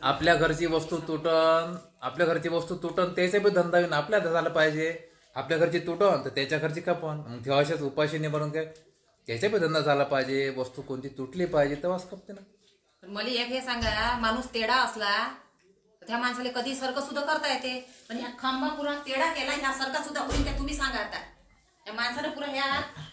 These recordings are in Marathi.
आपल्या घरची वस्तू तुटन, आपल्या घरची वस्तू तुटन त्याचा बी धंदा येऊन आपल्या झाला पाहिजे. आपल्या घरची तुटन तर त्याच्या घरची खपन, मग तेव्हा अशाच उपाशी नाही बनून काय त्याचा बी धंदा झाला पाहिजे. वस्तू कोणती तुटली पाहिजे तेव्हाच खपते ना. पण मला एक हे सांगा, माणूस तेडा असला तर त्या माणसाला कधी सरकं सुद्धा करता येते, पण ह्या खांबा पुरा तेडा केला, ह्या सरका सुद्धा होईल त्या तुम्ही सांगा. आता या माणसानं पुरा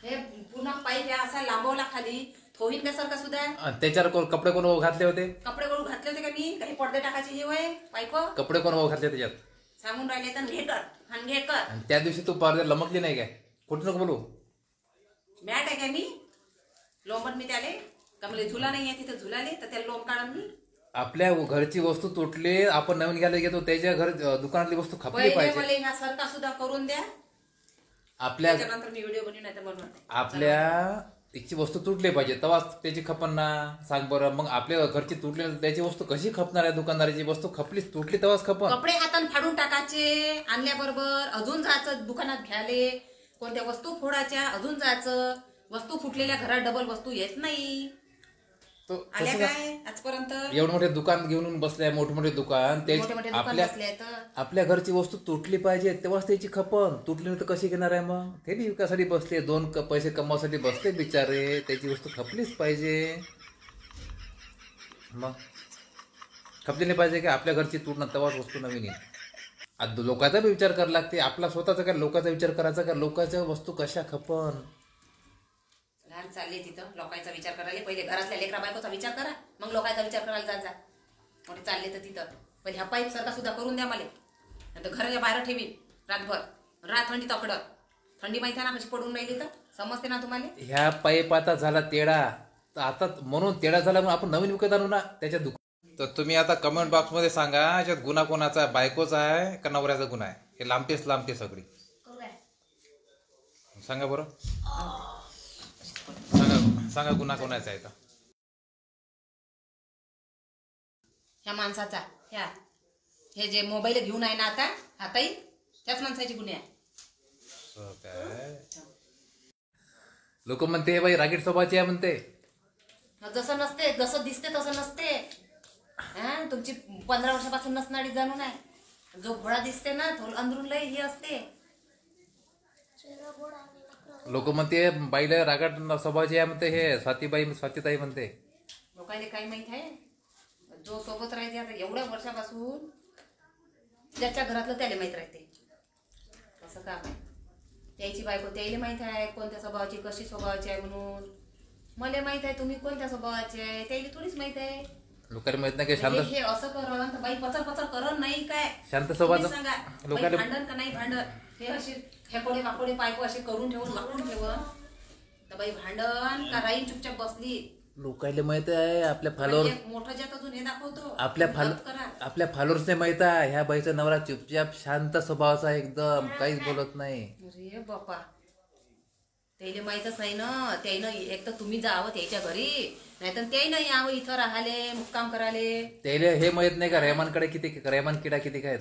हे पुन्हा पाईप ह्या असा लांबवला खाली होईल का सरका सुद्धा. आणि त्याच्यावर कपडे कोण घातले होते? कपडे कोण घातले होते का मी? काही पडदे टाकायचे हे वय पाईप कपडे कोण घातले त्याच्यात सांगून राहिले तर घे कर. आणि त्या दिवशी तू पडदे लमकली नाही काय? कुठं नको बोलू. मॅट आहे काय मी लोंबट मी त्याले का मला झुला नाही आहे तिथं झुलाले तर त्याला लोंब काढून मी. आपल्या घरची वस्तू तुटली, आपण नवीन घ्यायला घेतो, त्याच्या घर दुकानातली वस्तू खपली पाहिजे. मला ह्या सरका सुद्धा करून द्या. आपल्या त्याच्यानंतर मी व्हिडिओ बनवून नाही तर बनवून आपल्या तिची वस्तू तुटली पाहिजे तेव्हाच त्याची खपन ना. सांग बरं, मग आपल्या घरची तुटली त्याची वस्तू कशी खपणार आहे? दुकानदाराची वस्तू खपलीच तुटली तेव्हाच खपन. कपडे हातान फाडून टाकायचे, आणल्याबरोबर अजून जायचं दुकानात घ्यायले, कोणत्या वस्तू फोडायच्या अजून जायचं. वस्तू फुटलेल्या घरात डबल वस्तू येत नाही. आल्या काय आजपर्यंत एवढं मोठे दुकान घेऊन बसले, मोठमोठे दुकान, आपल्या घरची वस्तू तुटली पाहिजे तेव्हाच त्याची खपन. तुटली नाही तर कशी घेणार आहे? मग ते बी विकासाठी बसले, दोन पैसे कमावसाठी बसले बिचारे, त्याची वस्तू खपलीच पाहिजे. मग खपली नाही पाहिजे की आपल्या घरची तुटणं तेव्हाच वस्तू नवीन येईल. आता लोकांचा बी विचार करायला लागते, आपला स्वतःचा काय लोकांचा विचार करायचा का? लोकांच्या वस्तू कशा खपन. लहान चालले तिथं लोकांचा विचार करायला, पहिले घरातल्या लेकरा बायकोचा विचार करा, मग लोकांचा विचार करायला जा. मोठे चालले तर तिथं पण ह्या पाईप सारखा सुद्धा करून द्या मला, नंतर घराच्या बाहेर ठेवीन रातभर. रात थंडी तकडं थंडी माहिती आहे ना कशी पडून राहिली तर समजते ना तुम्हाला. ह्या पाईप आता झाला तेडा, तर आता म्हणून तेडा झाला म्हणून आपण नवीन विकत आणू ना त्याच्या दुकान. तर तुम्ही आता कमेंट बॉक्समध्ये सांगा याच्यात गुन्हा कोणाचा आहे? बायकोचा आहे का नवऱ्याचा गुन्हा आहे? हे लांबते सगळी सांगा बरं. सांगा गुन्हा कोणाचा आहे? ह्या माणसाचा, हे जे मोबाईल घेऊन आहे ना आता हाताई, त्याच माणसाची गुन्हे आहे. लोक म्हणते बाई रागीट स्वभावाची आहे म्हणते. जसं नसते, जसं दिसते तसं नसते. तुमची 15 वर्षापासून नसणारी जाणून आहे. जो घोडा दिसते ना तो अंदरून लय हे असते. लोक म्हणते बाईला रागाट स्वभावाची आहे म्हणते. हे स्वातीताई म्हणते. लोकांना काही माहित आहे? जो सोबत राहते आता एवढ्या वर्षापासून ज्याच्या घरातलं त्याला माहित राहते असं काम आहे. त्याची बायको त्याला माहित आहे कोणत्या स्वभावाची, कशी स्वभावाची आहे म्हणून. मला माहित आहे तुम्ही कोणत्या स्वभावाचे आहे, त्याला थोडीच माहित आहे. लोकांना माहित नाही. शांत हे असं करण तर बाई पचर करण नाही काय? शांत स्वभाव सांगा लोकांना भांडण का नाही भांडण? हे असे हेकोडे वाकोडे पायप असे करून ठेवून वाकून ठेवून तर बाई भांडण का राहील चुपचाप बसली? लोकांना माहित आहे आपल्या फॉलोअर मोठं ज्यात अजून हे दाखवतो. आपल्या फॉलोअर्सने माहित आहे ह्या बाईचा नवरा चुपचाप शांत स्वभावाचा एकदम काहीच बोलत नाही. अरे बापा, त्याला माहितच नाही ना. त्यानं एक तर तुम्ही जावं त्याच्या घरी, नाहीतर त्यानं यावं इथं राहाले मुक्काम कराले. त्याला हे माहित नाही का रेहमानकडे किती रेहमान किडा किती काय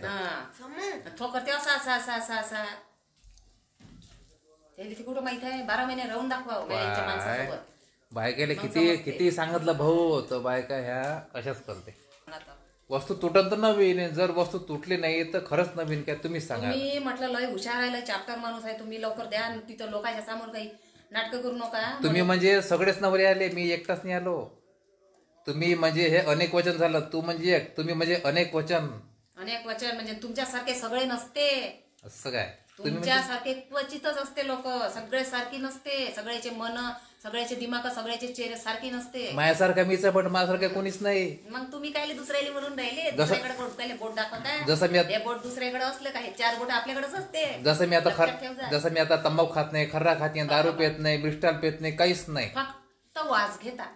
तो करते असा असा असा असा असा. त्याला ते कुठं माहित आहे? 12 महिने राहून दाखवावं माणसासोबत. बायकाले किती सांगितलं भाऊ, तर बायका ह्या अशाच करते. वस्तू तुटत तर नवीन, जर वस्तू तुटली नाही तर खरंच नवीन काय? तुम्हीच सांगा. मी म्हटलं लय हुशार आहे, लय चॅप्टर माणूस आहे तुम्ही, लवकर द्या तिथं लोकांच्या समोर काही नाटक करू नका. तुम्ही म्हणजे सगळेच नवरे आले, मी एकटाच नाही आलो. तुम्ही म्हणजे हे अनेक वचन झालं. तू म्हणजे एक, तुम्ही म्हणजे अनेक वचन. अनेक वचन म्हणजे तुमच्यासारखे सगळे नसते. असं काय? तुमच्यासारखे क्वचितच असते लोक, सगळे सारखी नसते. सगळ्याचे मन, सगळ्याचे दिमाग, सगळ्याचे चेहरे सारखी नसते. माझ्यासारखा मीच आहे पण माझ्यासारखं कोणीच नाही. मग तुम्ही काय दुसऱ्याला म्हणून राहिले? दुसऱ्याकडे बोट दाखवता. जसं मी हे बोट दुसऱ्याकडे असलं का? हे 4 बोट आपल्याकडेच असते. जसं मी आता तंबाखू खात नाही, खर्रा खात नाही, दारू पेत नाही, ब्रिस्टॉल पेत नाही, काहीच नाही. फक्त वास घेता.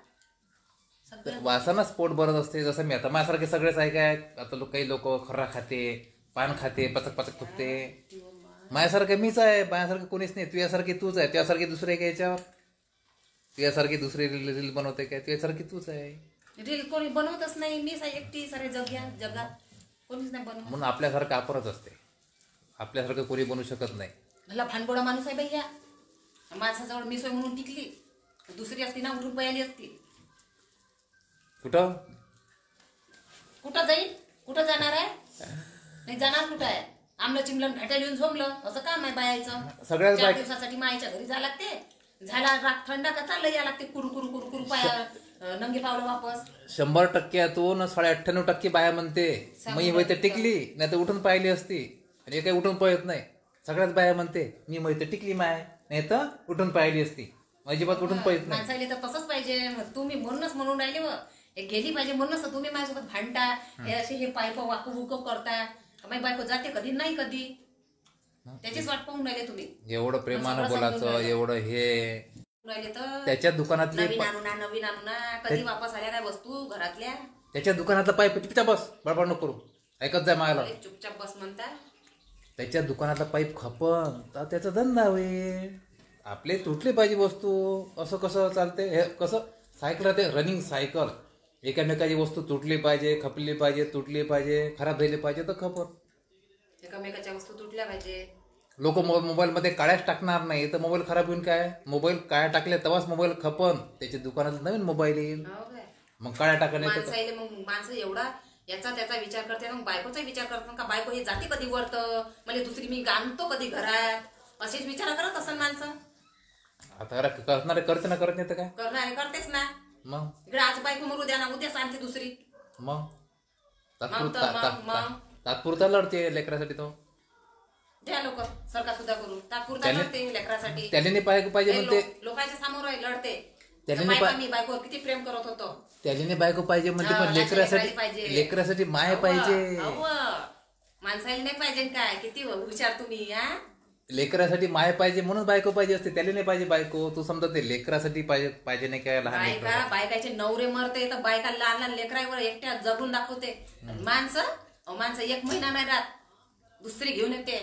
वासानच पोट भरत असते. जसं मी आता माझ्यासारखे सगळेच आहे काय? आता काही लोक खर्रा खाते, पान खाते, पचक थुकते. माझ्यासारखं मीच आहे, माझ्यासारखं कोणीच नाही. तुझ्यासारखी तूच आहे. तुझ्यासारखी दुसरे काय याच्यावर? तुझ्यासारखी दुसरी रील बनवते काय? तुझ्यासारखी तूच आहे. रील कोणी बनवतच नाही. मीच आहे एकटी सारे जगात कोणीच नाही बनवत. म्हणून आपल्यासारखं आपणच असते. आपल्यासारखं कोणी बनवू शकत नाही. मला भांडगोळा माणूस आहे बाई. ह्या माणसाजवळ मी सोय म्हणून टिकली. दुसरी असती ना उठून पयाली असती. कुठं कुठं जाईल? कुठं जाणार आहे? नाही जाणार कुठं आहे? आमलं चिमलं घाट्या लिहून झोमलं असं काम आहे बायाचं. सगळ्याच 4 दिवसासाठी मायच्या घरी जा लागते. झाला रात थंडा का चाललं या लागते कुरू कुरू कुरू कुरू पाया नंगे पावलं वापस. 100%तून 98% बाया म्हणते मी मैते टिकली, नाही तर उठून पाहिली असती. आणि काही उठून पळत नाही. सगळ्याच बाया म्हणते मी मैते टिकली माय, नाही तर उठून पाहिली असती. अजिबात उठून पळत नाही. माणसाला तर तसंच पाहिजे. तुम्ही म्हणूनच म्हणून राहिले व गेली पाहिजे म्हणूनच तुम्ही माझ्यासोबत भांडता. हे असे हे पायप वाकू बुकू करता. माझी बायको जाते कधी नाही कधी. त्याचीच वाट पाहून राहिले तुम्ही. एवढं प्रेमानं बोलायचं, एवडं हे राहिले तर त्याच्या दुकानातले नवीन आणू ना कधी वापस आल्या काय वस्तू घरातल्या. त्याच्या दुकानातला पाईप चुपचाप बस, बडबड नको करू, ऐकत जाय मायला. चुपचाप बस म्हणता. त्याच्या दुकानातला पाईप खपन तर त्याचा धंदा होईल. आपले तुटले पाहिजे वस्तू. असं कसं चालते? हे कसं सायकल राहते, रनिंग सायकल. एकामेकाची वस्तू तुटली पाहिजे, खपली पाहिजे, तुटली पाहिजे, खराब झाली पाहिजे तर खपन. एकामेकाच्या वस्तू तुटल्या पाहिजे. लोक मोबाईलमध्ये काळ्याच टाकणार नाही तर मोबाईल खराब होईल काय? मोबाईल काळ्या टाकले तेव्हाच मोबाईल खपन. त्याच्या दुकानात नवीन मोबाईल येईल. मग काळ्या टाकणे मग माणसं एवढा याचा त्याचा विचार करते. मग बायकोचा विचार करतात का बायको हे जाते कधी वरतं, मला दुसरी मी गाणतो कधी घरात, असेच विचार करत असं माणसं. आता करणारे करते ना, करत नाही तर काय? करणारे करतेच ना. मग इकडे आज बायको मरू द्या ना, उद्या सांगते दुसरी. मग तात्पुरता लढते लेकरासाठी. तो द्या लोक सरकार सुद्धा करून तात्पुरता लढते लेकरासाठी. त्याने नाही पाहिजे म्हणते. लोकांच्या समोर लढते. त्याने बायकोवर किती प्रेम करत होतो. त्याने बायको पाहिजे म्हणते, पण लेकरासाठी माय पाहिजे. माणसाला नाही पाहिजे काय? किती विचार तुम्ही. लेकरासाठी माय पाहिजे म्हणून बायको पाहिजे असते. त्याला नाही पाहिजे बायको. तू समजा ते लेकरासाठी पाहिजे नाही काय? लहान बायकाचे नवरे मरते तर बायका लहान लहान लेकरावर एकट्या जगून दाखवते. माणसं 1 महिना नाही राहत दुसरी घेऊन येते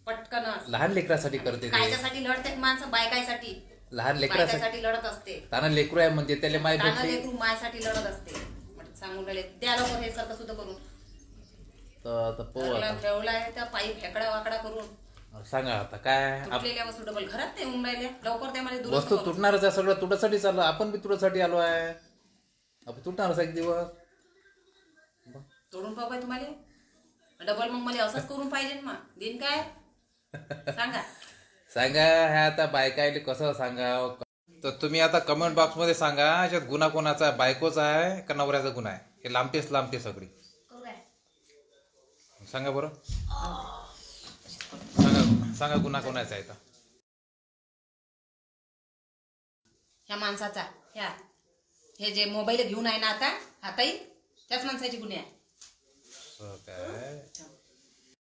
पटकन. लहान लेकरासाठी करते. कायच्यासाठी लढते माणसं? बायकासाठी. लहान लेकरासाठी लढत असते. ताना लेकरू आहे म्हणजे त्याला माय भेटते. लेकरू मायसाठी लढत असते. सांगून राहिले द्या लवकर हे सारखं सुद्धा करून. ठेवलाय त्या पाईप फेकडा वाकडा करून. सांगा आता काय? तुटलेल्या वस्तू डबल घरात ते होऊन राहिल्या. लवकर त्या मला वस्तू तुटणारच आहे. सगळं तुटासाठी चाललं. आपण बी तुटासाठी आलो आहे. आपण तुटणारच एक दिवस. तोडून पाहू तुम्हाला डबल. मग मला असंच करून पाहिजे मग दिन काय सांगा. हे आता बायकायले कसं सांगा? तर तुम्ही आता कमेंट बॉक्स मध्ये सांगा याच्यात गुन्हा कोणाचा आहे? बायकोचा आहे का नवऱ्याचा गुन्हा आहे? हे लांबते सगळी सांगा बरं. सांगा गुन्हा कोणाचा आहे? ह्या माणसाचा. हे जे मोबाईल घेऊन आहे ना आता हाताई त्याच माणसाची गुन्हे आहे.